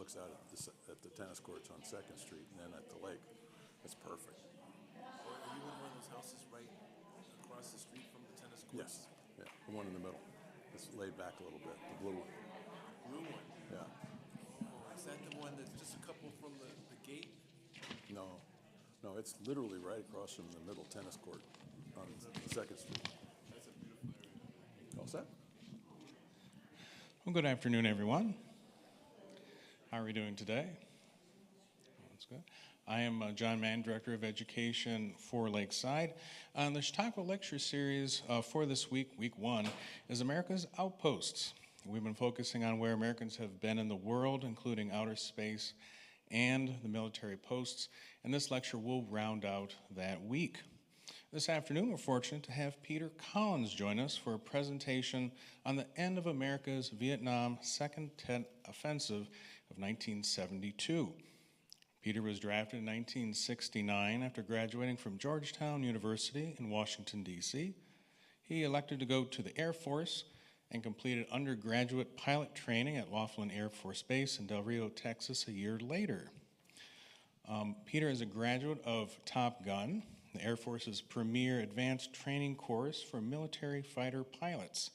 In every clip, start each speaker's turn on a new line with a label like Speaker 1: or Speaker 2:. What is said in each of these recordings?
Speaker 1: looks out at the tennis courts on 2nd Street and then at the lake. It's perfect.
Speaker 2: Are you in one of those houses right across the street from the tennis courts?
Speaker 1: Yes, yeah, the one in the middle. It's laid back a little bit, the blue one.
Speaker 2: Blue one?
Speaker 1: Yeah,
Speaker 2: Oh, is that the one that's just a couple from the gate?
Speaker 1: no, it's literally right across from the middle tennis court on 2nd Street.
Speaker 2: That's a beautiful area.
Speaker 1: All set?
Speaker 3: Well, good afternoon, everyone. How are we doing today? That's good. I am John Mann, Director of Education for Lakeside. The Chautauqua Lecture Series for this week, week 1, is America's Outposts. We've been focusing on where Americans have been in the world, including outer space and the military posts, and this lecture will round out that week. This afternoon, we're fortunate to have Peter Collins join us for a presentation on the end of America's Vietnam Second Tet Offensive of 1972. Peter was drafted in 1969 after graduating from Georgetown University in Washington, D.C. He elected to go to the Air Force and completed undergraduate pilot training at Laughlin Air Force Base in Del Rio, Texas, a year later. Peter is a graduate of Top Gun, the Air Force's premier advanced training course for military fighter pilots.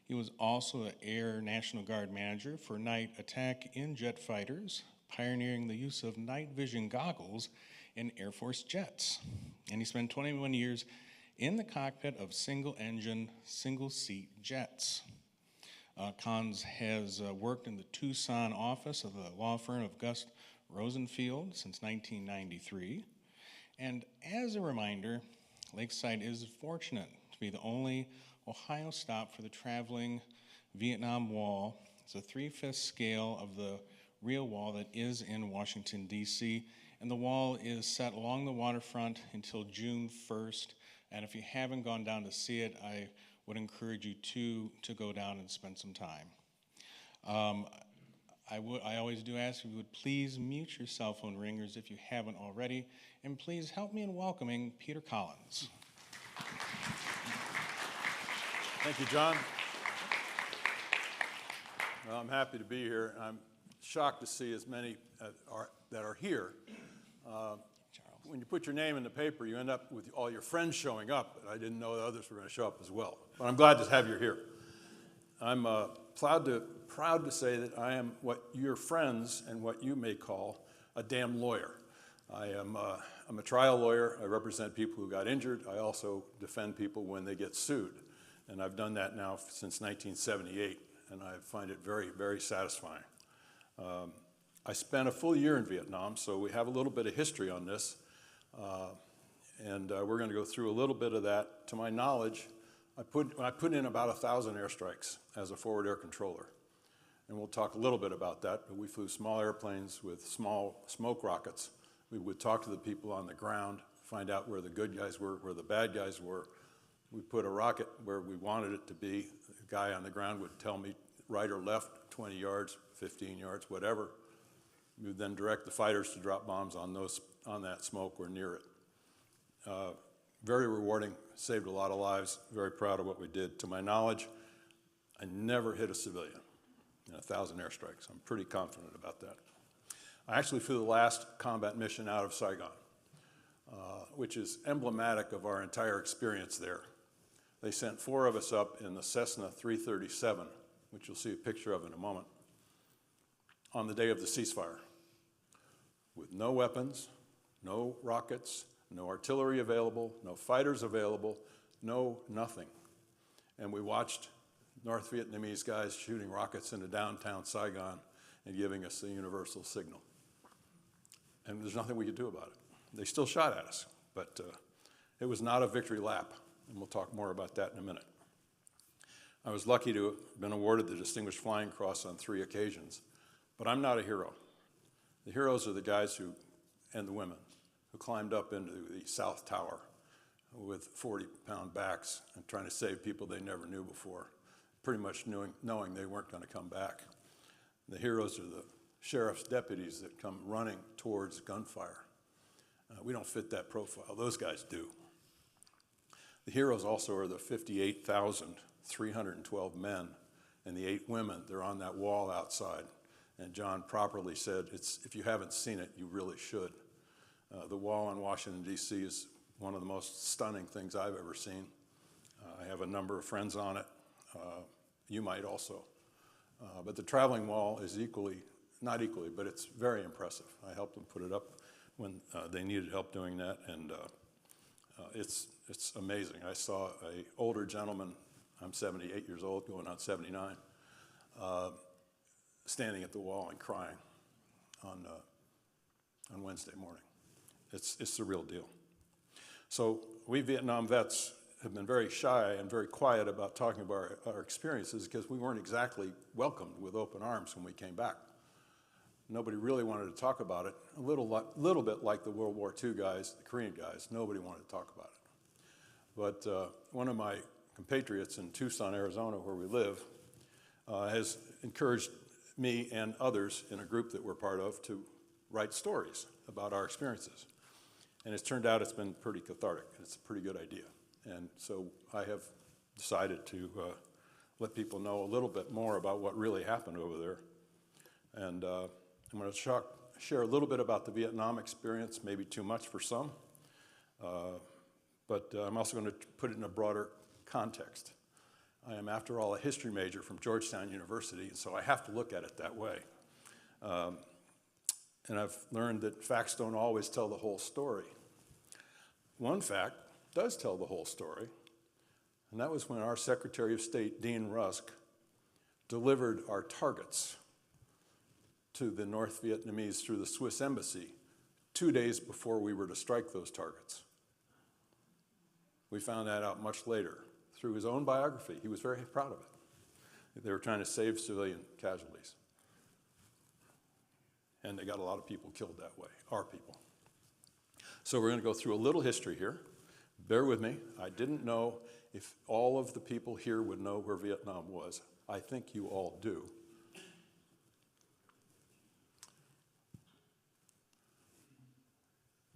Speaker 3: He was also the Air National Guard manager for night attack in jet fighters, pioneering the use of night vision goggles in Air Force jets. And he spent 21 years in the cockpit of single-engine, single-seat jets. Collins has worked in the Tucson office of the law firm of Gus Rosenfield since 1993. And as a reminder, Lakeside is fortunate to be the only Ohio stop for the traveling Vietnam Wall. It's a 3/5 scale of the real wall that is in Washington, D.C., and the wall is set along the waterfront until June 1st. And if you haven't gone down to see it, I would encourage you to go down and spend some time. I always do ask if you would please mute your cell phone ringers if you haven't already, and please help me in welcoming Peter Collins.
Speaker 1: Thank you, John. Well, I'm happy to be here. I'm shocked to see as many that are here. When you put your name in the paper, you end up with all your friends showing up, and I didn't know the others were going to show up as well. But I'm glad to have you here. I'm proud to say that I am what your friends and what you may call a damn lawyer. I'm a trial lawyer. I represent people who got injured. I also defend people when they get sued. And I've done that now since 1978, and I find it very, very satisfying. I spent a full year in Vietnam, so we have a little bit of history on this. We're going to go through a little bit of that. To my knowledge, I put in about 1,000 airstrikes as a forward air controller. And we'll talk a little bit about that, but we flew small airplanes with small smoke rockets. We would talk to the people on the ground, find out where the good guys were, where the bad guys were. We put a rocket where we wanted it to be. The guy on the ground would tell me right or left, 20 yards, 15 yards, whatever. We would then direct the fighters to drop bombs on that smoke or near it. Very rewarding, saved a lot of lives, very proud of what we did. To my knowledge, I never hit a civilian in 1,000 airstrikes. I'm pretty confident about that. I actually flew the last combat mission out of Saigon, which is emblematic of our entire experience there. They sent 4 of us up in the Cessna 337, which you'll see a picture of in a moment, on the day of the ceasefire, with no weapons, no rockets, no artillery available, no fighters available, no nothing. And we watched North Vietnamese guys shooting rockets into downtown Saigon and giving us the universal signal. And there's nothing we could do about it. They still shot at us, but it was not a victory lap, and we'll talk more about that in a minute. I was lucky to have been awarded the Distinguished Flying Cross on 3 occasions, but I'm not a hero. The heroes are the guys and the women who climbed up into the South Tower with 40-pound backs and trying to save people they never knew before, pretty much knowing they weren't going to come back. The heroes are the sheriff's deputies that come running towards gunfire. We don't fit that profile. Those guys do. The heroes also are the 58,312 men and the 8 women. They're on that wall outside. And John properly said, if you haven't seen it, you really should. The wall in Washington, D.C. is one of the most stunning things I've ever seen. I have a number of friends on it. You might also. But the traveling wall is not equally, but it's very impressive. I helped them put it up when they needed help doing that, and it's amazing. I saw an older gentleman, I'm 78 years old, going on 79, standing at the wall and crying on Wednesday morning. It's the real deal. So we Vietnam vets have been very shy and very quiet about talking about our experiences because we weren't exactly welcomed with open arms when we came back. Nobody really wanted to talk about it. A little bit like the World War II guys, the Korean guys, nobody wanted to talk about it. But one of my compatriots in Tucson, Arizona, where we live, has encouraged me and others in a group that we're part of to write stories about our experiences. And it's turned out it's been pretty cathartic. It's a pretty good idea. And so I have decided to let people know a little bit more about what really happened over there. And I'm going to share a little bit about the Vietnam experience, maybe too much for some. But I'm also going to put it in a broader context. I am, after all, a history major from Georgetown University, and so I have to look at it that way. And I've learned that facts don't always tell the whole story. One fact does tell the whole story, and that was when our Secretary of State, Dean Rusk, delivered our targets to the North Vietnamese through the Swiss embassy 2 days before we were to strike those targets. We found that out much later through his own biography. He was very proud of it. They were trying to save civilian casualties. And they got a lot of people killed that way, our people. So we're going to go through a little history here. Bear with me. I didn't know if all of the people here would know where Vietnam was. I think you all do.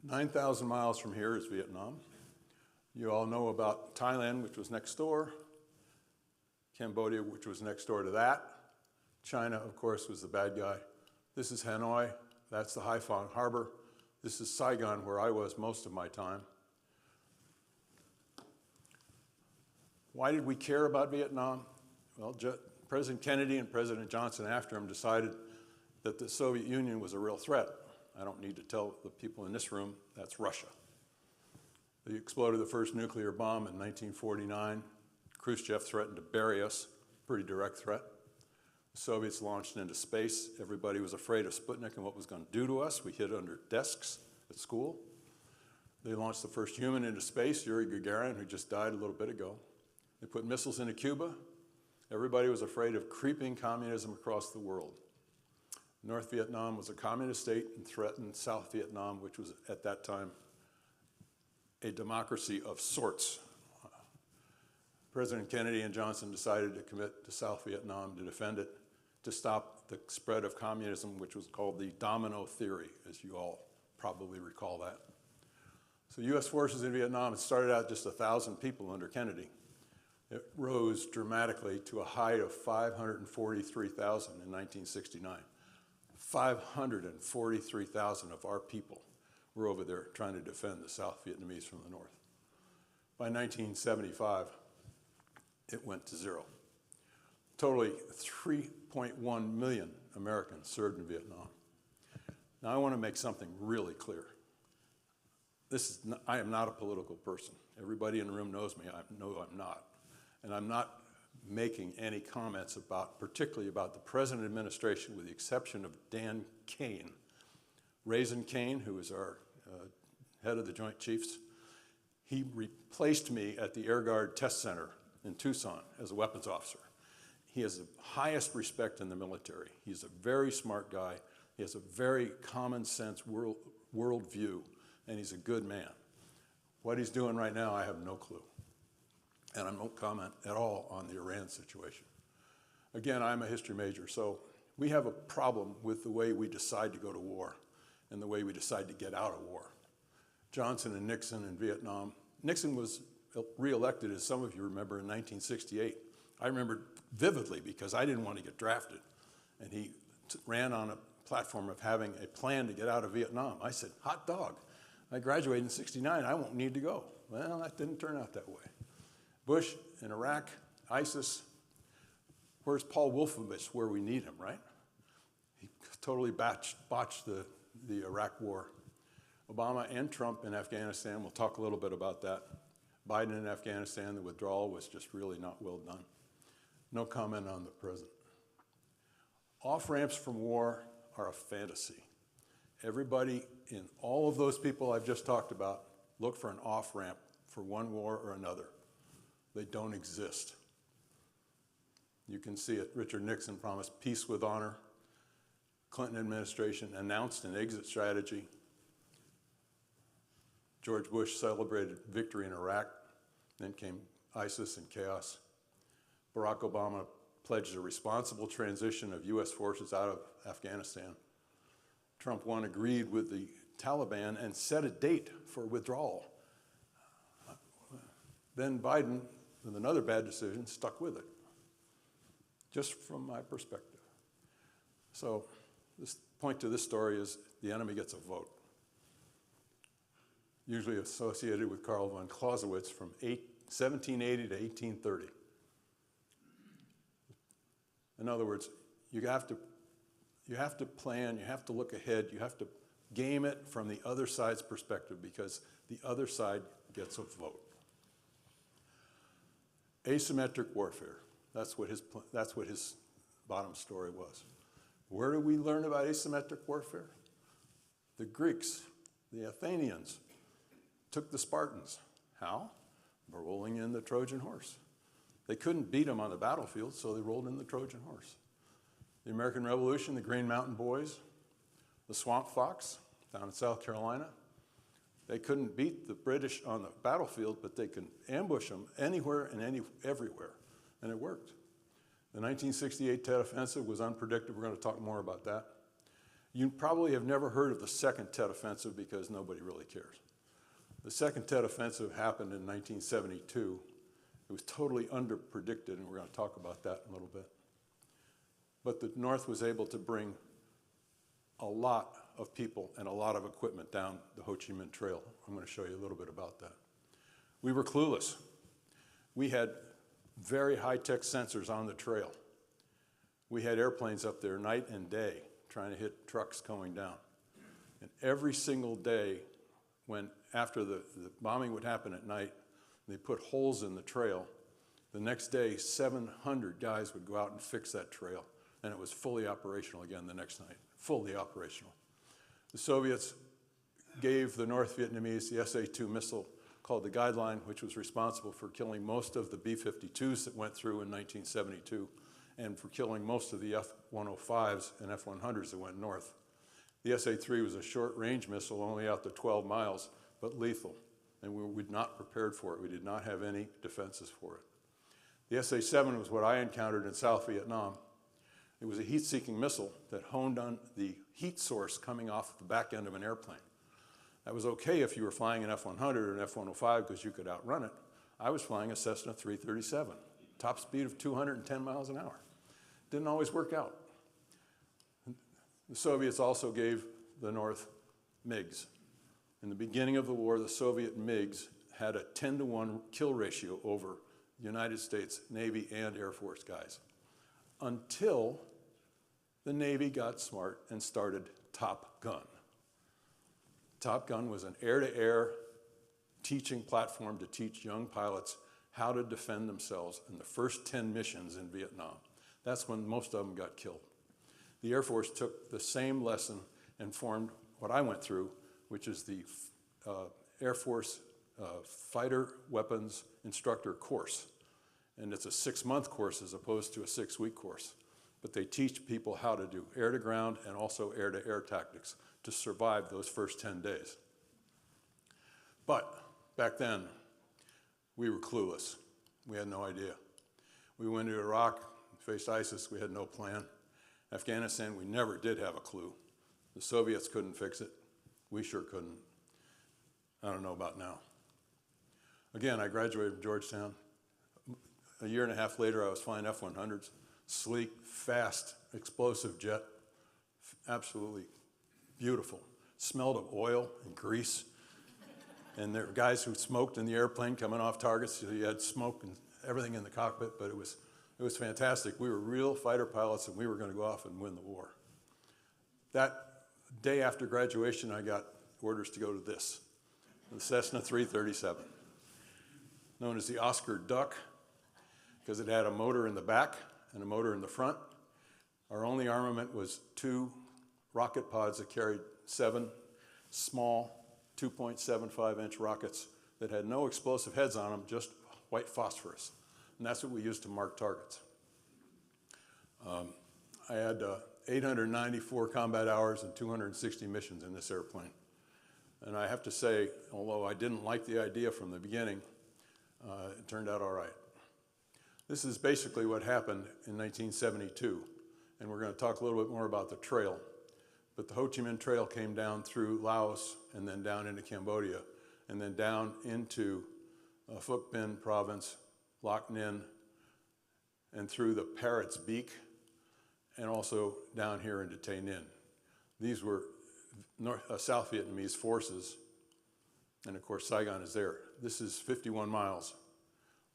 Speaker 1: "9,000 miles from here is Vietnam. You all know about Thailand, which was next door, Cambodia, which was next door to that. China, of course, was the bad guy. This is Hanoi. That's the Haiphong Harbor. This is Saigon, where I was most of my time. Why did we care about Vietnam? Well, President Kennedy and President Johnson after him decided that the Soviet Union was a real threat. I don't need to tell the people in this room that's Russia. They exploded the first nuclear bomb in 1949. Khrushchev threatened to bury us, pretty direct threat. The Soviets launched into space. Everybody was afraid of Sputnik and what it was going to do to us. We hid under desks at school. They launched the first human into space, Yuri Gagarin, who just died a little bit ago. They put missiles into Cuba. Everybody was afraid of creeping communism across the world. North Vietnam was a communist state and threatened South Vietnam, which was at that time a democracy of sorts. President Kennedy and Johnson decided to commit to South Vietnam to defend it, to stop the spread of communism, which was called the domino theory, as you all probably recall that. So U.S. forces in Vietnam, it started out just 1,000 people under Kennedy. It rose dramatically to a height of 543,000 in 1969. 543,000 of our people were over there trying to defend the South Vietnamese from the north. By 1975, it went to zero. Totally 3.1 million Americans served in Vietnam. Now I want to make something really clear. I am not a political person. Everybody in the room knows me. I know I'm not. And I'm not making any comments particularly about the present administration, with the exception of Dan Kane. Raisin Kane, who is our head of the Joint Chiefs, he replaced me at the Air Guard Test Center in Tucson as a weapons officer. He has the highest respect in the military. He's a very smart guy. He has a very common sense world view, and he's a good man. What he's doing right now, I have no clue. And I won't comment at all on the Iran situation. Again, I'm a history major, so we have a problem with the way we decide to go to war and the way we decide to get out of war. Johnson and Nixon in Vietnam. Nixon was reelected, as some of you remember, in 1968. I remember vividly because I didn't want to get drafted. And he ran on a platform of having a plan to get out of Vietnam. I said, hot dog. I graduated in '69, I won't need to go. Well, that didn't turn out that way. Bush in Iraq, ISIS, where's Paul Wolfowitz where we need him, right? He totally botched the Iraq war. Obama and Trump in Afghanistan, we'll talk a little bit about that. Biden in Afghanistan, the withdrawal was just really not well done. No comment on the present. Off-ramps from war are a fantasy. Everybody in all of those people I've just talked about look for an off-ramp for one war or another. They don't exist. You can see it. Richard Nixon promised peace with honor. Clinton administration announced an exit strategy. George Bush celebrated victory in Iraq. Then came ISIS and chaos. Barack Obama pledged a responsible transition of U.S. forces out of Afghanistan. Trump 1 agreed with the Taliban and set a date for withdrawal. Then Biden, with another bad decision, stuck with it, just from my perspective. So the point to this story is the enemy gets a vote, usually associated with Karl von Clausewitz from 1780 to 1830. In other words, you have to plan, you have to look ahead, you have to game it from the other side's perspective because the other side gets a vote. Asymmetric warfare, that's what his bottom story was. Where do we learn about asymmetric warfare? The Greeks, the Athenians, took the Spartans. How? By rolling in the Trojan horse. They couldn't beat them on the battlefield, so they rolled in the Trojan horse. The American Revolution, the Green Mountain Boys, the Swamp Fox down in South Carolina, they couldn't beat the British on the battlefield, but they could ambush them anywhere and everywhere, and it worked. The 1968 Tet Offensive was unpredictable. We're going to talk more about that. You probably have never heard of the Second Tet Offensive because nobody really cares. The Second Tet Offensive happened in 1972. It was totally underpredicted, and we're going to talk about that in a little bit. But the North was able to bring a lot of people and a lot of equipment down the Ho Chi Minh Trail. I'm going to show you a little bit about that. We were clueless. We had very high-tech sensors on the trail. We had airplanes up there night and day trying to hit trucks going down. And every single day, after the bombing would happen at night, they put holes in the trail. The next day, 700 guys would go out and fix that trail, and it was fully operational again the next night, fully operational. The Soviets gave the North Vietnamese the SA-2 missile called the Guideline, which was responsible for killing most of the B-52s that went through in 1972 and for killing most of the F-105s and F-100s that went north. The SA-3 was a short-range missile, only out to 12 miles, but lethal, and we were not prepared for it. We did not have any defenses for it. The SA-7 was what I encountered in South Vietnam. It was a heat-seeking missile that honed on the heat source coming off the back end of an airplane. That was okay if you were flying an F-100 or an F-105 because you could outrun it. I was flying a Cessna 337, top speed of 210 miles an hour. Didn't always work out. The Soviets also gave the North MiGs. In the beginning of the war, the Soviet MiGs had a 10-to-1 kill ratio over the United States Navy and Air Force guys, until the Navy got smart and started Top Gun. Top Gun was an air-to-air teaching platform to teach young pilots how to defend themselves in the first 10 missions in Vietnam. That's when most of them got killed. The Air Force took the same lesson and formed what I went through, which is the Air Force Fighter Weapons Instructor course. And it's a 6-month course as opposed to a 6-week course. But they teach people how to do air-to-ground and also air-to-air tactics to survive those first 10 days. But back then, we were clueless. We had no idea. We went to Iraq, faced ISIS, we had no plan. Afghanistan, we never did have a clue. The Soviets couldn't fix it. We sure couldn't. I don't know about now. Again, I graduated from Georgetown. A year and a half later, I was flying F-100s, sleek, fast, explosive jet, absolutely beautiful. Smelled of oil and grease. And there were guys who smoked in the airplane coming off targets. So you had smoke and everything in the cockpit, but it was fantastic. We were real fighter pilots, and we were going to go off and win the war. That day after graduation, I got orders to go to this, the Cessna 337, known as the Oscar Duck, because it had a motor in the back and a motor in the front. Our only armament was 2 rocket pods that carried 7 small 2.75-inch rockets that had no explosive heads on them, just white phosphorus. And that's what we used to mark targets. I had 894 combat hours and 260 missions in this airplane. And I have to say, although I didn't like the idea from the beginning, it turned out all right. This is basically what happened in 1972. And we're going to talk a little bit more about the trail. But the Ho Chi Minh Trail came down through Laos and then down into Cambodia and then down into Phuoc Phin province, Loc Ninh, and through the Parrot's Beak, and also down here into Tay Ninh. These were South Vietnamese forces, and of course Saigon is there. This is 51 miles.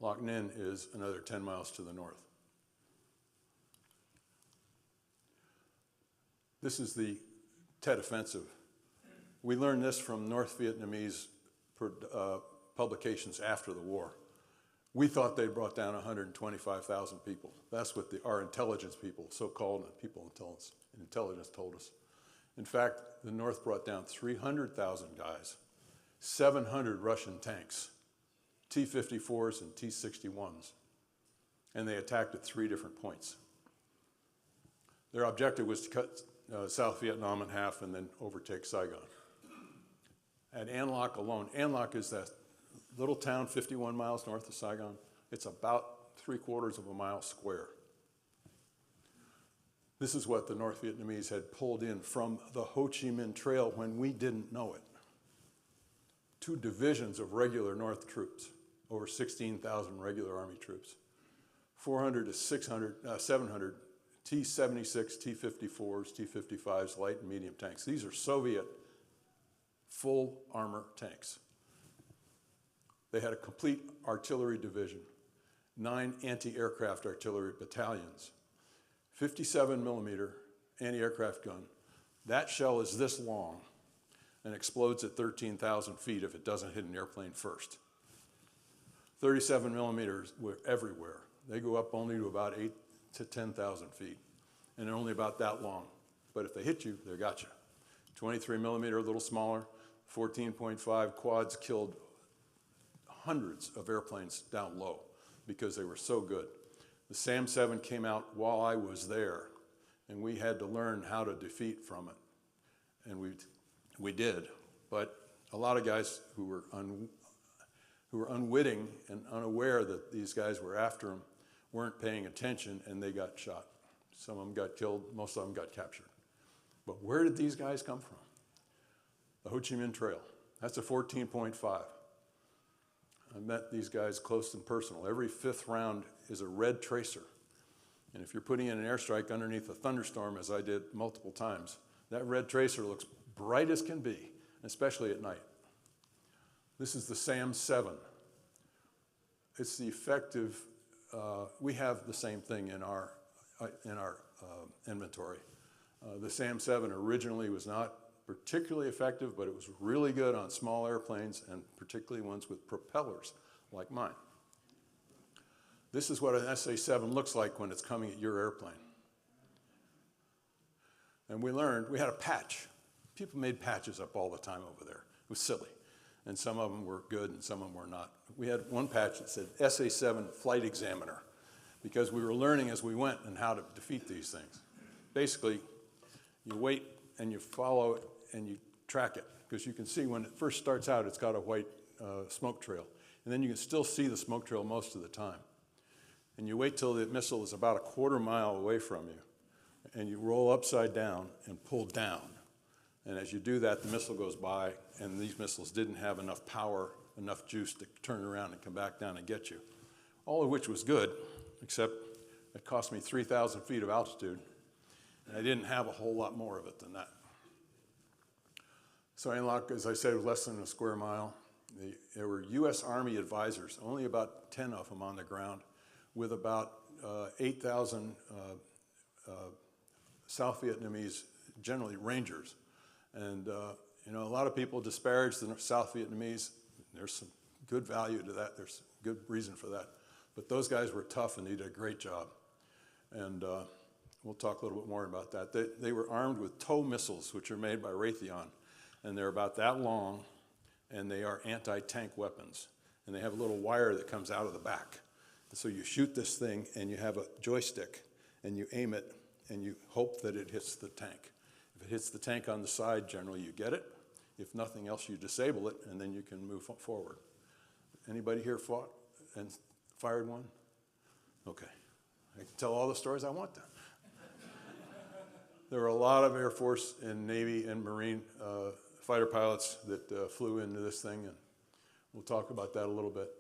Speaker 1: Loc Ninh is another 10 miles to the north. This is the Tet Offensive. We learned this from North Vietnamese publications after the war. We thought they brought down 125,000 people. That's what our intelligence people, so-called people intelligence told us. In fact, the North brought down 300,000 guys, 700 Russian tanks, T-54s and T-61s, and they attacked at 3 different points. Their objective was to cut South Vietnam in half and then overtake Saigon. At An Loc alone, An Loc is that little town 51 miles north of Saigon. It's about 3/4 of a mile square. This is what the North Vietnamese had pulled in from the Ho Chi Minh Trail when we didn't know it. 2 divisions of regular North troops, over 16,000 regular Army troops, 400 to 700 T-76, T-54s, T-55s, light and medium tanks. These are Soviet full armor tanks. They had a complete artillery division, 9 anti-aircraft artillery battalions, 57 millimeter anti-aircraft gun. That shell is this long and explodes at 13,000 feet if it doesn't hit an airplane first. 37 millimeters were everywhere. They go up only to about 8 to 10,000 feet, and they're only about that long. But if they hit you, they got you. 23 millimeter, a little smaller, 14.5 quads killed hundreds of airplanes down low because they were so good. The SAM-7 came out while I was there, and we had to learn how to defeat from it. And we did, but a lot of guys who were unwitting and unaware that these guys were after them weren't paying attention, and they got shot. Some of them got killed, most of them got captured. But where did these guys come from? The Ho Chi Minh Trail. That's a 14.5. I met these guys close and personal. Every 5th round is a red tracer. And if you're putting in an airstrike underneath a thunderstorm, as I did multiple times, that red tracer looks bright as can be, especially at night. This is the SAM-7. It's the effective, we have the same thing in our inventory. The SAM-7 originally was not particularly effective, but it was really good on small airplanes and particularly ones with propellers like mine. This is what an SA-7 looks like when it's coming at your airplane. And we learned, we had a patch. People made patches up all the time over there. It was silly. And some of them were good and some of them were not. We had one patch that said SA-7 Flight Examiner because we were learning as we went and how to defeat these things. Basically, you wait and you follow it and you track it because you can see when it first starts out, it's got a white smoke trail. And then you can still see the smoke trail most of the time. And you wait till the missile is about a 1/4 mile away from you and you roll upside down and pull down. And as you do that, the missile goes by, and these missiles didn't have enough power, enough juice to turn around and come back down and get you. All of which was good, except it cost me 3,000 feet of altitude, And I didn't have a whole lot more of it than that. So Anlock, as I said, was less than a square mile. There were U.S. Army advisors, only about 10 of them on the ground, with about 8,000 South Vietnamese, generally Rangers. And you know, a lot of people disparage the South Vietnamese. There's some good value to that. There's good reason for that. But those guys were tough and they did a great job. And we'll talk a little bit more about that. They were armed with tow missiles, which are made by Raytheon. And they're about that long, and they are anti-tank weapons. And they have a little wire that comes out of the back. And so you shoot this thing, and you have a joystick, and you aim it, and you hope that it hits the tank. If it hits the tank on the side, generally you get it. If nothing else, you disable it, and then you can move forward. Anybody here fought and fired one? Okay. I can tell all the stories I want then. There were a lot of Air Force and Navy and Marine fighter pilots that flew into this thing, and we'll talk about that a little bit.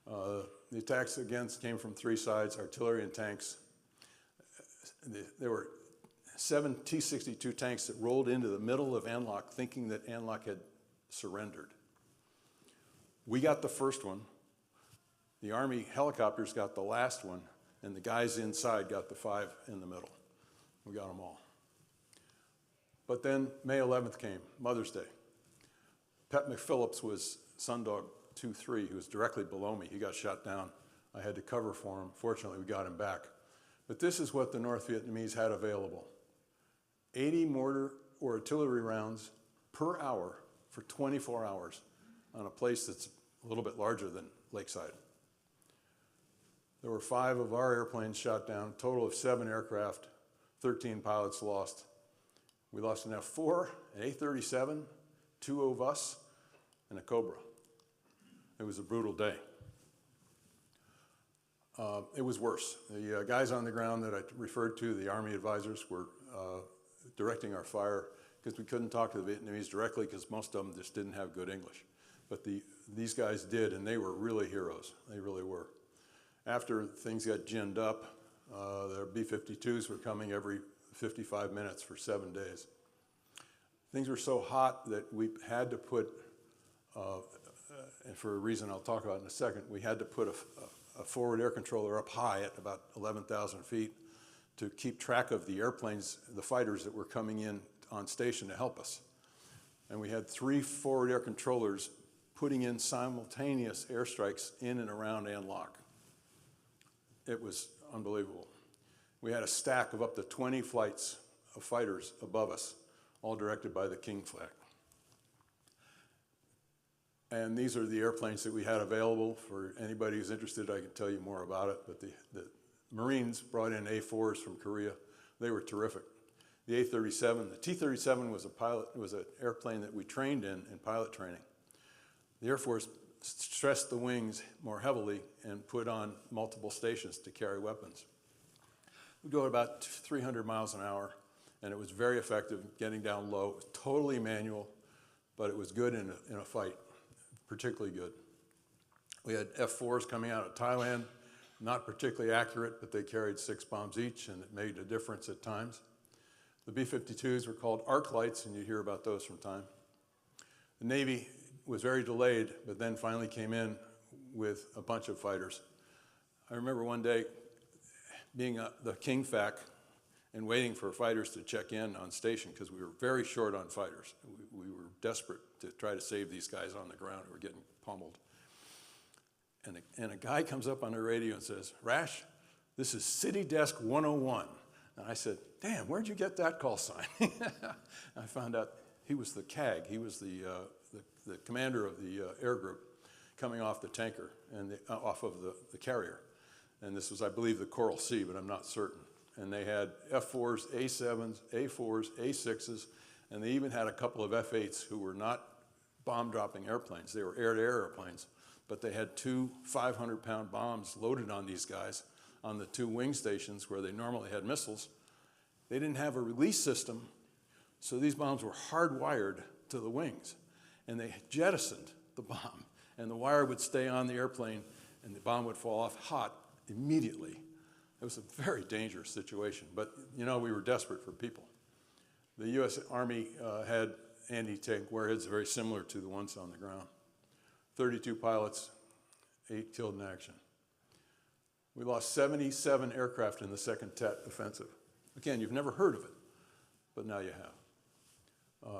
Speaker 1: The attacks, again, came from three sides, artillery and tanks. There were 7 T-62 tanks that rolled into the middle of An Loc thinking that An Loc had surrendered. We got the first one. The Army helicopters got the last one, and the guys inside got the 5 in the middle. We got them all. But then May 11th came, Mother's Day. Pet McPhillips was Sundog 2-3. He was directly below me. He got shot down. I had to cover for him. Fortunately, we got him back. But this is what the North Vietnamese had available. 80 mortar or artillery rounds per hour for 24 hours on a place that's a little bit larger than Lakeside. There were 5 of our airplanes shot down, a total of 7 aircraft, 13 pilots lost. We lost an F-4, an A-37, 2 of us, and a Cobra. It was a brutal day. It was worse. The guys on the ground that I referred to, the Army advisors, were directing our fire because we couldn't talk to the Vietnamese directly because most of them just didn't have good English. But these guys did, and they were really heroes. They really were. After things got ginned up, their B-52s were coming every 55 minutes for 7 days. Things were so hot that we had to put, and for a reason I'll talk about in a second, we had to put a forward air controller up high at about 11,000 feet to keep track of the airplanes, the fighters that were coming in on station to help us. And we had 3 forward air controllers putting in simultaneous airstrikes in and around An Loc. It was unbelievable. We had a stack of up to 20 flights of fighters above us, all directed by the King flag. And these are the airplanes that we had available. For anybody who's interested, I can tell you more about it. But the Marines brought in A-4s from Korea. They were terrific. The A-37, the T-37 was an airplane that we trained in pilot training. The Air Force stressed the wings more heavily and put on multiple stations to carry weapons. We'd go at about 300 miles an hour, and it was very effective getting down low. It was totally manual, but it was good in a fight, particularly good. We had F-4s coming out of Thailand, not particularly accurate, but they carried 6 bombs each, and it made a difference at times. The B-52s were called arc lights, and you hear about those from time. The Navy was very delayed, but then finally came in with a bunch of fighters. I remember one day being the King FAC and waiting for fighters to check in on station because we were very short on fighters. We were desperate to try to save these guys on the ground who were getting pummeled. And a guy comes up on the radio and says, "Rash, this is City Desk 101. And I said, "Damn, where'd you get that call sign?" I found out he was the CAG. He was the commander of the air group coming off the tanker and off of the carrier. And this was, I believe, the Coral Sea, but I'm not certain. And they had F-4s, A-7s, A-4s, A-6s, and they even had a couple of F-8s who were not bomb-dropping airplanes. They were air-to-air airplanes, but they had 2 500-pound bombs loaded on these guys on the 2 wing stations where they normally had missiles. They didn't have a release system, so these bombs were hardwired to the wings. And they jettisoned the bomb, and the wire would stay on the airplane, and the bomb would fall off hot immediately. It was a very dangerous situation, but you know, we were desperate for people. The U.S. Army had anti-tank warheads very similar to the ones on the ground. 32 pilots, 8 killed in action. We lost 77 aircraft in the second Tet offensive. Again, you've never heard of it, but now you have.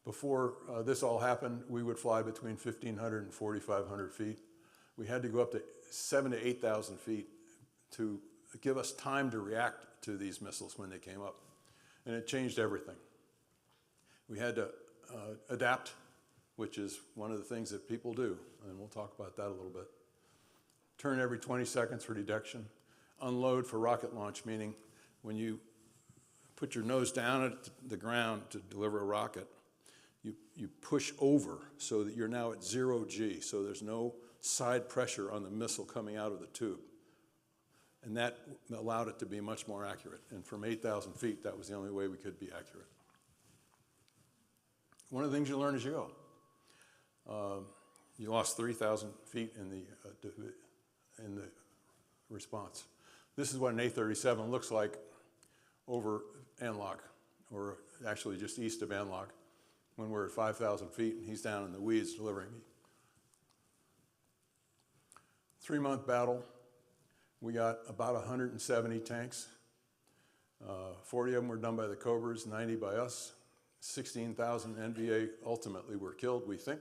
Speaker 1: Before this all happened, we would fly between 1,500 and 4,500 feet. We had to go up to 7,000 to 8,000 feet to give us time to react to these missiles when they came up. And it changed everything. We had to adapt, which is one of the things that people do, and we'll talk about that a little bit. Turn every 20 seconds for detection. Unload for rocket launch, meaning when you put your nose down at the ground to deliver a rocket, you push over so that you're now at 0 G, so there's no side pressure on the missile coming out of the tube. And that allowed it to be much more accurate. And from 8,000 feet, that was the only way we could be accurate. One of the things you learn as you go. You lost 3,000 feet in the response. This is what an A-37 looks like over Anlock, or actually just east of Anlock, when we're at 5,000 feet and he's down in the weeds delivering me. 3-month battle. We got about 170 tanks. 40 of them were done by the Cobras, 90 by us. 16,000 NVA ultimately were killed, we think.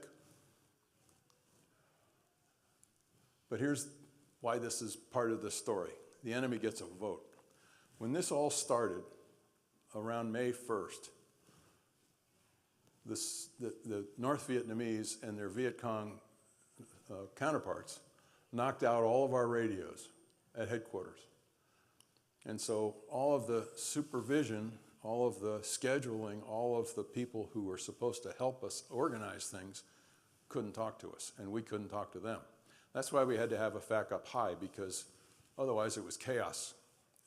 Speaker 1: But here's why this is part of the story. The enemy gets a vote. When this all started, around May 1st, the North Vietnamese and their Viet Cong counterparts knocked out all of our radios at headquarters. And so all of the supervision, all of the scheduling, all of the people who were supposed to help us organize things couldn't talk to us, and we couldn't talk to them. That's why we had to have a FAC up high, because otherwise it was chaos,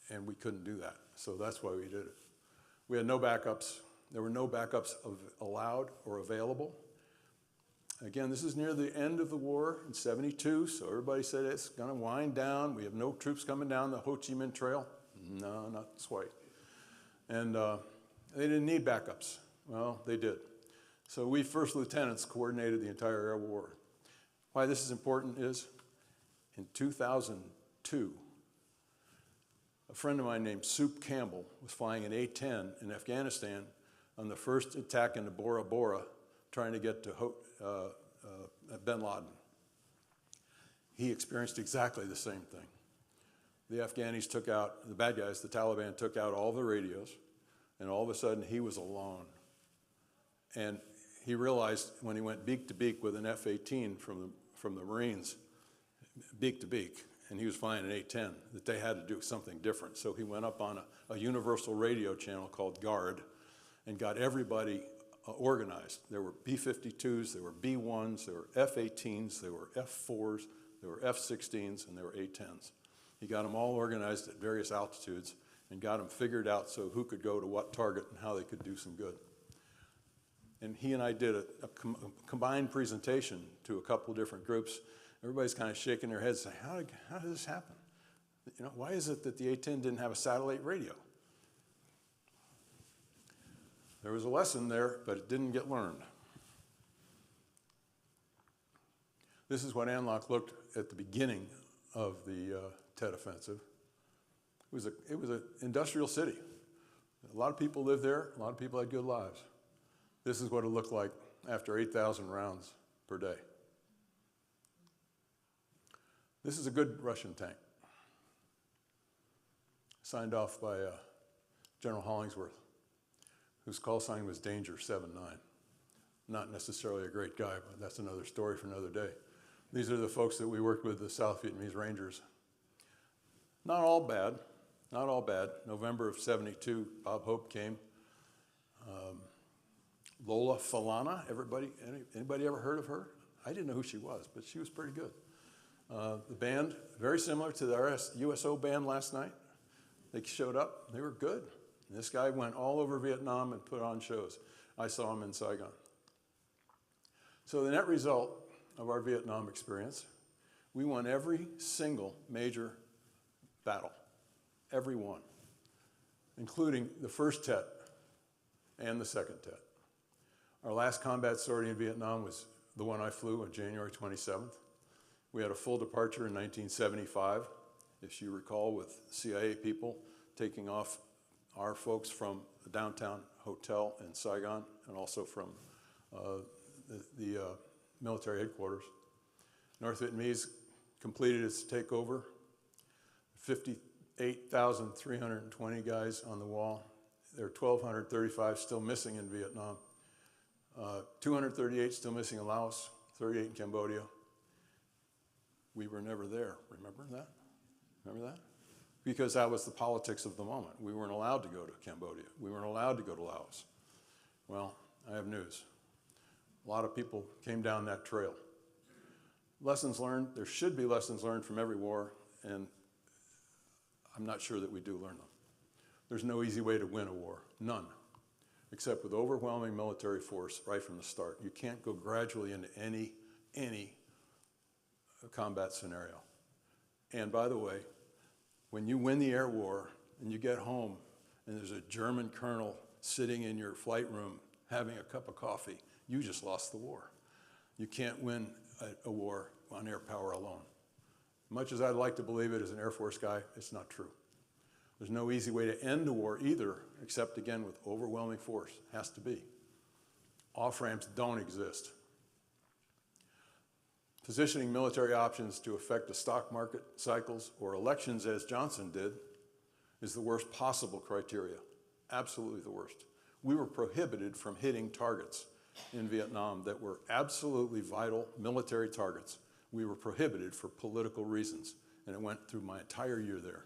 Speaker 1: and we couldn't do that. So that's why we did it. We had no backups. There were no backups allowed or available. Again, this is near the end of the war in '72, so everybody said it's going to wind down. We have no troops coming down the Ho Chi Minh Trail. No, not this way. And they didn't need backups. Well, they did. So we first lieutenants coordinated the entire air war. Why this is important is, in 2002, a friend of mine named Soup Campbell was flying an A-10 in Afghanistan on the first attack into Bora Bora, trying to get to bin Laden. He experienced exactly the same thing. The Afghanis took out, the bad guys, the Taliban took out all the radios, and all of a sudden he was alone. And he realized when he went beak to beak with an F-18 from the Marines, beak to beak, and he was flying an A-10, that they had to do something different. So he went up on a universal radio channel called GUARD and got everybody organized. There were B-52s, there were B-1s, there were F-18s, there were F-4s, there were F-16s, and there were A-10s. He got them all organized at various altitudes and got them figured out so who could go to what target and how they could do some good. And he and I did a combined presentation to a couple different groups. Everybody's kind of shaking their heads saying, how did this happen? You know, why is it that the A-10 didn't have a satellite radio? There was a lesson there, but it didn't get learned. This is what Anlock looked at the beginning of the Tet Offensive. It was an industrial city. A lot of people lived there. A lot of people had good lives. This is what it looked like after 8,000 rounds per day. This is a good Russian tank, signed off by General Hollingsworth, whose call sign was Danger 79. Not necessarily a great guy, but that's another story for another day. These are the folks that we worked with, the South Vietnamese Rangers. Not all bad, not all bad. November of '72, Bob Hope came. Lola Falana, anybody ever heard of her? I didn't know who she was, but she was pretty good. The band, very similar to the USO band last night. They showed up, they were good. And this guy went all over Vietnam and put on shows. I saw him in Saigon. So the net result of our Vietnam experience, we won every single major battle. every one, including the first Tet and the second Tet. Our last combat sortie in Vietnam was the one I flew on January 27th. We had a full departure in 1975, if you recall, with CIA people taking off our folks from the downtown hotel in Saigon and also from the military headquarters. North Vietnamese completed its takeover. 58,320 guys on the wall. There are 1,235 still missing in Vietnam. 238 still missing in Laos, 38 in Cambodia. We were never there, remember that? Remember that? Because that was the politics of the moment. We weren't allowed to go to Cambodia. We weren't allowed to go to Laos. Well, I have news. A lot of people came down that trail. Lessons learned, there should be lessons learned from every war, and I'm not sure that we do learn them. There's no easy way to win a war, none, except with overwhelming military force right from the start. You can't go gradually into any combat scenario. And by the way, when you win the air war and you get home and there's a German colonel sitting in your flight room having a cup of coffee, you just lost the war. You can't win a war on air power alone. Much as I'd like to believe it as an Air Force guy, it's not true. There's no easy way to end a war either, except again with overwhelming force. Has to be. Off-ramps don't exist. Positioning military options to affect the stock market cycles or elections as Johnson did is the worst possible criteria. Absolutely the worst. We were prohibited from hitting targets in Vietnam that were absolutely vital military targets. We were prohibited for political reasons, and it went through my entire year there.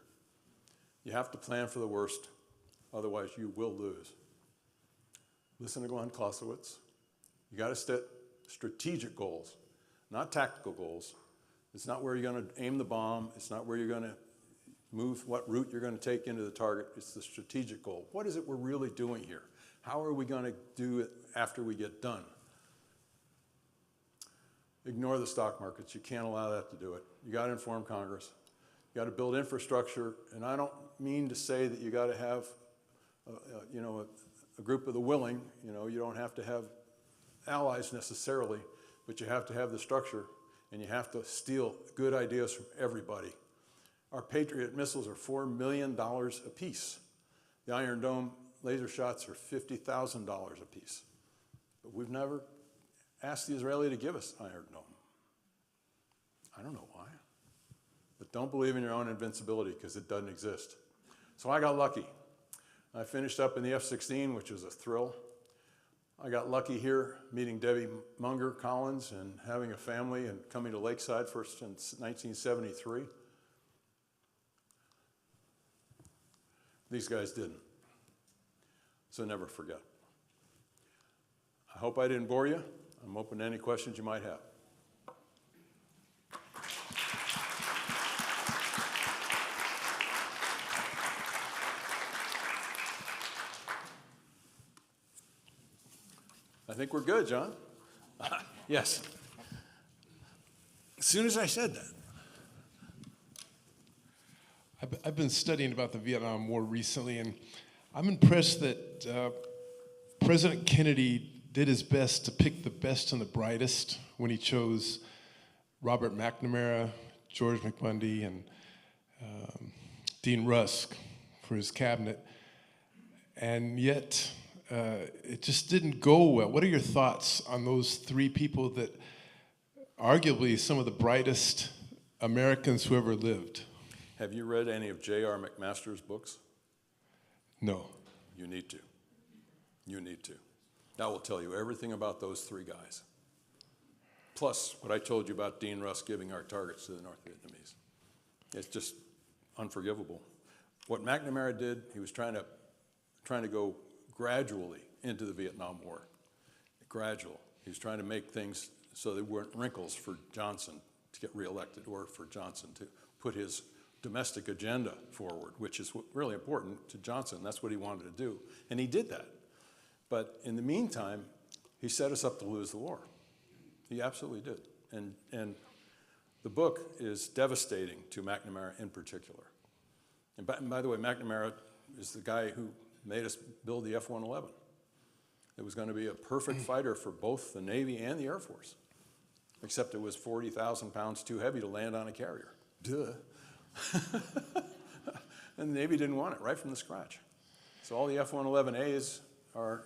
Speaker 1: You have to plan for the worst, otherwise you will lose. Listen to Glenn Clausewitz. You got to set strategic goals, not tactical goals. It's not where you're going to aim the bomb. It's not where you're going to move, what route you're going to take into the target. It's the strategic goal. What is it we're really doing here? How are we going to do it after we get done? Ignore the stock markets. You can't allow that to do it. You got to inform Congress. You got to build infrastructure, and I don't mean to say that you got to have, a group of the willing. You don't have to have allies necessarily, but you have to have the structure, and you have to steal good ideas from everybody. Our Patriot missiles are $4 million a piece. The Iron Dome laser shots are $50,000 a piece. But we've never asked the Israeli to give us Iron Dome. I don't know why. But don't believe in your own invincibility, because it doesn't exist. So I got lucky. I finished up in the F-16, which was a thrill. I got lucky here meeting Debbie Munger Collins and having a family and coming to Lakeside first in 1973. These guys didn't. So never forget. I hope I didn't bore you. I'm open to any questions you might have. I think we're good, John. Yes. As soon as I said that.
Speaker 4: I've been studying about the Vietnam War recently, and I'm impressed that President Kennedy did his best to pick the best and the brightest when he chose Robert McNamara, George McBundy, and Dean Rusk for his cabinet. And yet, it just didn't go well. What are your thoughts on those three people that arguably some of the brightest Americans who ever lived?
Speaker 1: Have you read any of J.R. McMaster's books?
Speaker 4: No.
Speaker 1: You need to. You need to. That will tell you everything about those three guys. Plus, what I told you about Dean Rusk giving our targets to the North Vietnamese. It's just unforgivable. What McNamara did, he was trying to go gradually into the Vietnam War. Gradual. He was trying to make things so there weren't wrinkles for Johnson to get reelected or for Johnson to put his domestic agenda forward, which is really important to Johnson. That's what he wanted to do. And he did that. But in the meantime, he set us up to lose the war. He absolutely did. And the book is devastating to McNamara in particular. And by the way, McNamara is the guy who made us build the F-111. It was going to be a perfect fighter for both the Navy and the Air Force, except it was 40,000 pounds too heavy to land on a carrier. Duh. And the Navy didn't want it right from the scratch. So all the F-111As are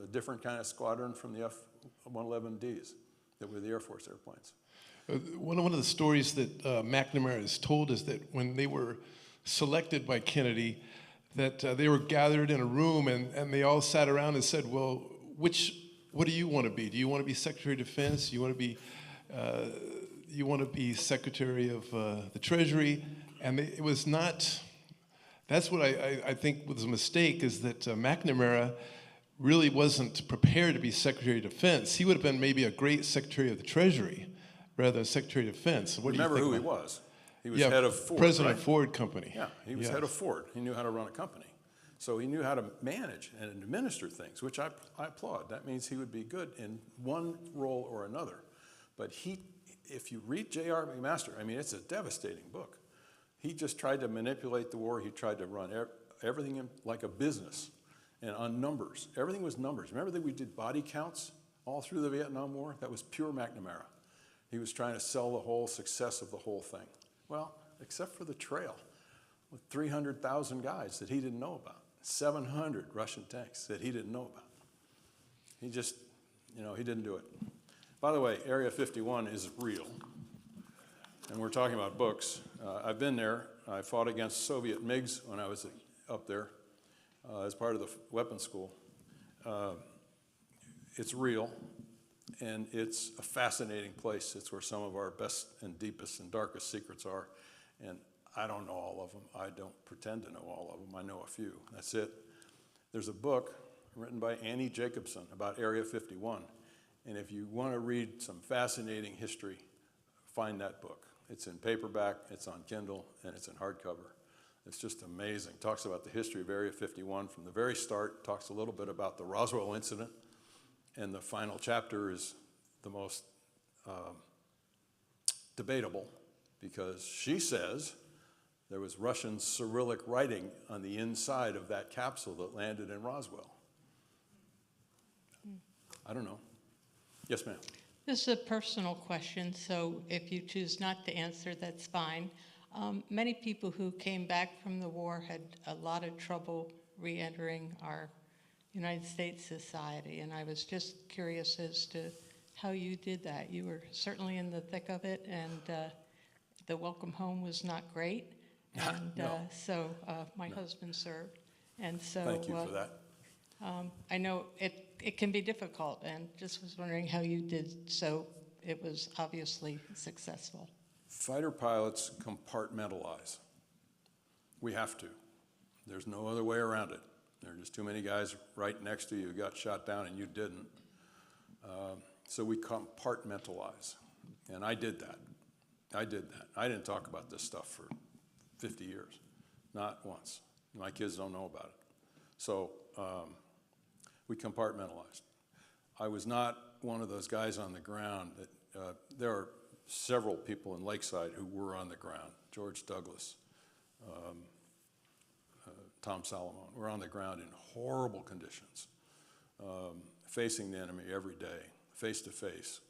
Speaker 1: a different kind of squadron from the F-111Ds that were the Air Force airplanes.
Speaker 4: One of the stories that McNamara has told is that when they were selected by Kennedy, that they were gathered in a room and they all sat around and said, well, what do you want to be? Do you want to be Secretary of Defense? Do you want to be Secretary of the Treasury? And it was not, that's what I think was a mistake, is that McNamara really wasn't prepared to be Secretary of Defense. He would have been maybe a great Secretary of the Treasury rather than Secretary of Defense. What
Speaker 1: Remember
Speaker 4: do you
Speaker 1: who
Speaker 4: think
Speaker 1: he was? He was
Speaker 4: yeah,
Speaker 1: head of Ford,
Speaker 4: President
Speaker 1: right?
Speaker 4: Ford Company.
Speaker 1: Yeah, he was head of Ford. He knew how to run a company. So he knew how to manage and administer things, which I applaud. That means he would be good in one role or another. But if you read J.R. McMaster, I mean, it's a devastating book. He just tried to manipulate the war. He tried to run everything like a business and on numbers. Everything was numbers. Remember that we did body counts all through the Vietnam War? That was pure McNamara. He was trying to sell the whole success of the whole thing. Well, except for the trail with 300,000 guys that he didn't know about, 700 Russian tanks that he didn't know about. He just, he didn't do it. By the way, Area 51 is real. And we're talking about books. I've been there. I fought against Soviet MiGs when I was up there as part of the weapons school. It's real, and it's a fascinating place. It's where some of our best and deepest and darkest secrets are. And I don't know all of them. I don't pretend to know all of them. I know a few. That's it. There's a book written by Annie Jacobson about Area 51. And if you want to read some fascinating history, find that book. It's in paperback, it's on Kindle, and it's in hardcover. It's just amazing. Talks about the history of Area 51 from the very start. Talks a little bit about the Roswell incident. And the final chapter is the most debatable, because she says there was Russian Cyrillic writing on the inside of that capsule that landed in Roswell. I don't know. Yes, ma'am.
Speaker 5: This is a personal question, so if you choose not to answer, that's fine. Many people who came back from the war had a lot of trouble re-entering our United States society, and I was just curious as to how you did that. You were certainly in the thick of it, and the welcome home was not great. And
Speaker 1: No.
Speaker 5: My husband served, and so
Speaker 1: Thank you for that.
Speaker 5: I know it can be difficult, and just was wondering how you did so it was obviously successful.
Speaker 1: Fighter pilots compartmentalize. We have to. There's no other way around it. There are just too many guys right next to you who got shot down and you didn't. So we compartmentalize. And I did that. I didn't talk about this stuff for 50 years. Not once. My kids don't know about it. So we compartmentalized. I was not one of those guys on the ground. There are several people in Lakeside who were on the ground. George Douglas, Tom Salomon were on the ground in horrible conditions, facing the enemy every day, face to face.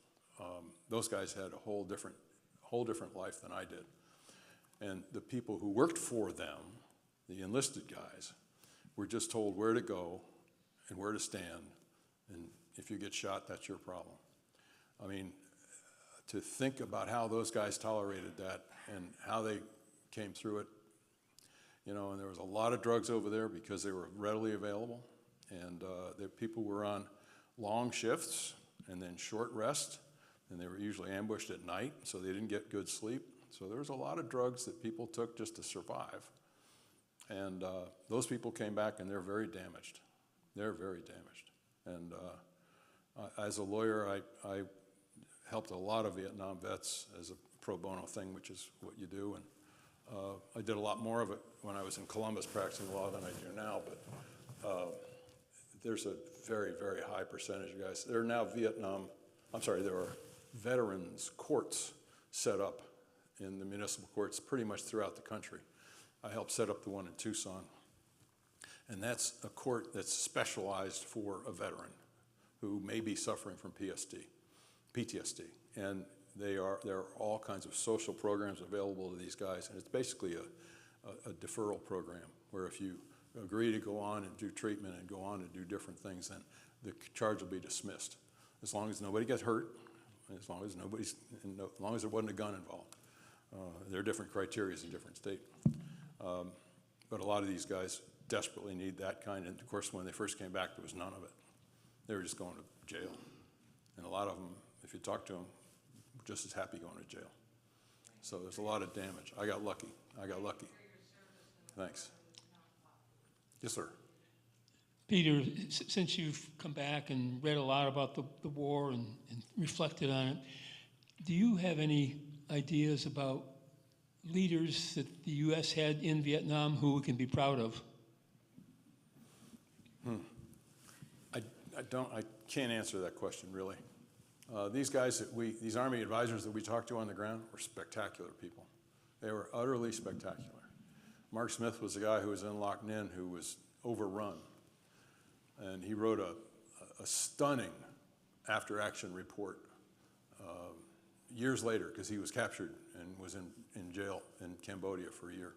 Speaker 1: Those guys had a whole different life than I did. And the people who worked for them, the enlisted guys, were just told where to go and where to stand. And if you get shot, that's your problem. I mean, to think about how those guys tolerated that and how they came through it, and there was a lot of drugs over there because they were readily available. And the people were on long shifts and then short rest, and they were usually ambushed at night, so they didn't get good sleep. So there was a lot of drugs that people took just to survive. And those people came back and they're very damaged. They're very damaged. And as a lawyer, I helped a lot of Vietnam vets as a pro bono thing, which is what you do. And I did a lot more of it when I was in Columbus practicing law than I do now. But there's a very, very high percentage of guys. There are now there are veterans courts set up in the municipal courts pretty much throughout the country. I helped set up the one in Tucson. And that's a court that's specialized for a veteran who may be suffering from PTSD. And there are all kinds of social programs available to these guys, and it's basically a deferral program where if you agree to go on and do treatment and go on and do different things, then the charge will be dismissed. As long as nobody gets hurt, as long as there wasn't a gun involved. There are different criteria in different states. But a lot of these guys desperately need that kind, and of course when they first came back there was none of it. They were just going to jail. And a lot of them, if you talk to them, were just as happy going to jail. So there's a lot of damage. I got lucky. Thanks. Yes, sir.
Speaker 6: Peter, since you've come back and read a lot about the war and reflected on it, do you have any ideas about leaders that the U.S. had in Vietnam who we can be proud of?
Speaker 1: I can't answer that question, really. These guys these Army advisors that we talked to on the ground were spectacular people. They were utterly spectacular. Mark Smith was the guy who was in Loc Ninh who was overrun. And he wrote a stunning after-action report years later, because he was captured and was in jail in Cambodia for a year.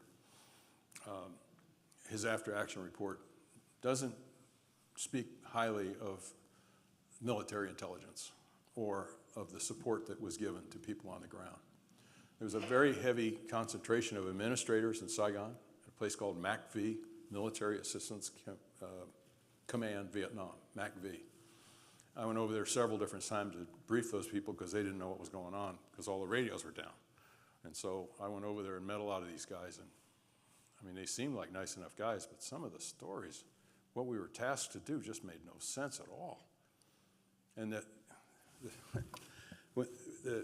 Speaker 1: His after-action report doesn't speak highly of military intelligence or of the support that was given to people on the ground. There was a very heavy concentration of administrators in Saigon, at a place called MACV, Military Assistance Command Vietnam, MACV. I went over there several different times to brief those people because they didn't know what was going on because all the radios were down. And so I went over there and met a lot of these guys, and I mean, they seemed like nice enough guys, but some of the stories, what we were tasked to do just made no sense at all. And that the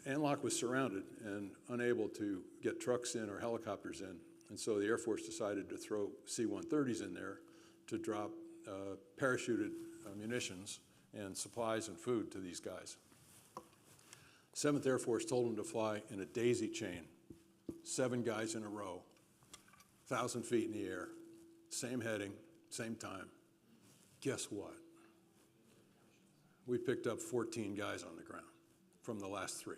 Speaker 1: An Loc was surrounded and unable to get trucks in or helicopters in. And so the Air Force decided to throw C-130s in there to drop parachuted munitions and supplies and food to these guys. 7th Air Force told them to fly in a daisy chain, 7 guys in a row, 1,000 feet in the air, same heading, same time. Guess what? We picked up 14 guys on the ground from the last 3.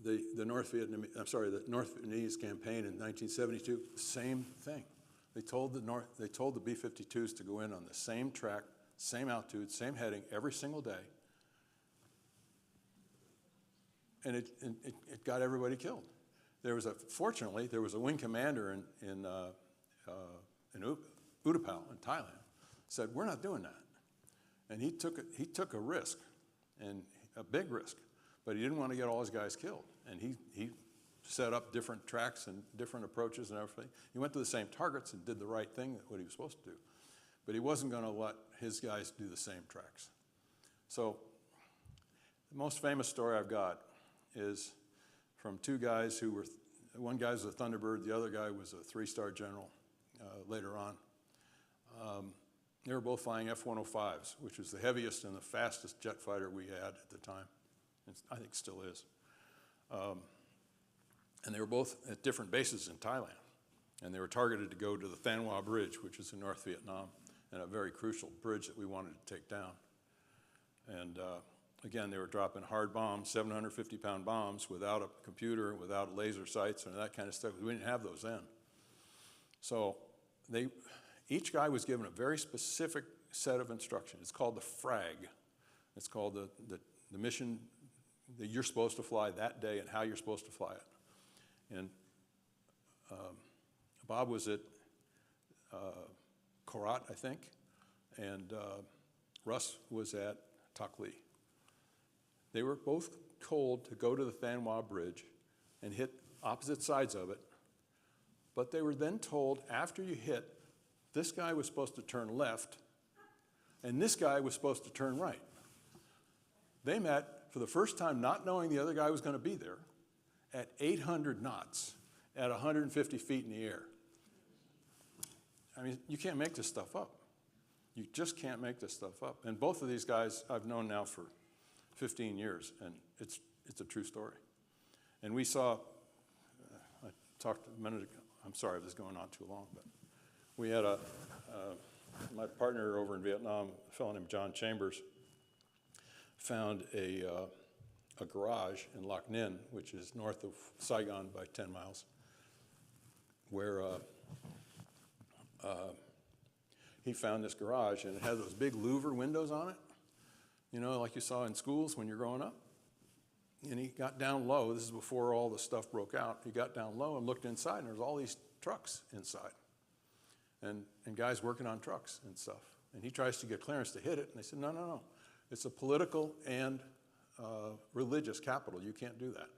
Speaker 1: The North Vietnamese campaign in 1972, same thing. They told the B-52s to go in on the same track, same altitude, same heading every single day, and it got everybody killed. Fortunately, there was a wing commander in Utapao in Thailand, said, "We're not doing that," and he took a risk, and a big risk, but he didn't want to get all his guys killed, and he set up different tracks and different approaches and everything. He went to the same targets and did the right thing, what he was supposed to do. But he wasn't going to let his guys do the same tracks. So the most famous story I've got is from 2 guys who were, one guy was a Thunderbird, the other guy was a 3-star general later on. They were both flying F-105s, which was the heaviest and the fastest jet fighter we had at the time. I think still is. And they were both at different bases in Thailand. And they were targeted to go to the Thanh Hoa Bridge, which is in North Vietnam, and a very crucial bridge that we wanted to take down. And again, they were dropping hard bombs, 750-pound bombs, without a computer, without laser sights, and that kind of stuff. We didn't have those then. So each guy was given a very specific set of instructions. It's called the FRAG. It's called the mission that you're supposed to fly that day and how you're supposed to fly it. And Bob was at Korat, I think, and Russ was at Tak Ly. They were both told to go to the Thanh Hoa Bridge and hit opposite sides of it, but they were then told after you hit, this guy was supposed to turn left, and this guy was supposed to turn right. They met for the first time not knowing the other guy was going to be there at 800 knots at 150 feet in the air. I mean, you can't make this stuff up. You just can't make this stuff up. And both of these guys I've known now for 15 years, and it's a true story. And we saw talked a minute ago. I'm sorry if this is going on too long, but we had my partner over in Vietnam, a fellow named John Chambers, found a garage in Lac Ninh, which is north of Saigon by 10 miles, where he found this garage, and it had those big louver windows on it, you know, like you saw in schools when you're growing up. And he got down low. This is before all the stuff broke out. He got down low and looked inside, and there was all these trucks inside, and guys working on trucks and stuff. And he tries to get clearance to hit it, and they said, no, no, no. It's a political and religious capital. You can't do that.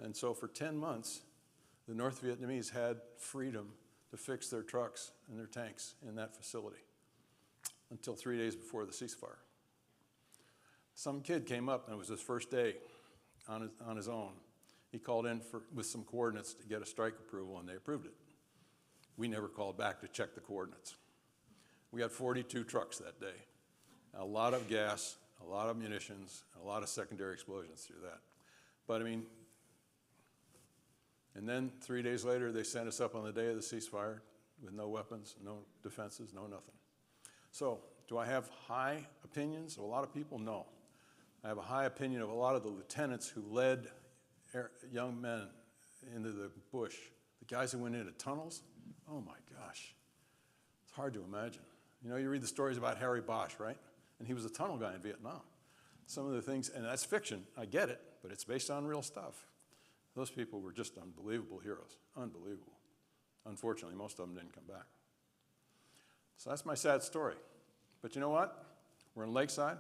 Speaker 1: And so for 10 months, the North Vietnamese had freedom to fix their trucks and their tanks in that facility until 3 days before the ceasefire. Some kid came up, and it was his first day on his own. He called in with some coordinates to get a strike approval, and they approved it. We never called back to check the coordinates. We had 42 trucks that day. A lot of gas, a lot of munitions, a lot of secondary explosions through that. But I mean, and then 3 days later, they sent us up on the day of the ceasefire with no weapons, no defenses, no nothing. So, do I have high opinions of a lot of people? No. I have a high opinion of a lot of the lieutenants who led young men into the bush. The guys who went into tunnels, oh my gosh. It's hard to imagine. You know, you read the stories about Harry Bosch, right? And he was a tunnel guy in Vietnam. Some of the things, and that's fiction, I get it, but it's based on real stuff. Those people were just unbelievable heroes, unbelievable. Unfortunately, most of them didn't come back. So that's my sad story. But you know what? We're in Lakeside.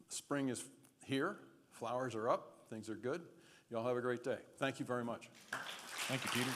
Speaker 1: Spring is here. Flowers are up. Things are good. You all have a great day. Thank you very much.
Speaker 3: Thank you, Peter.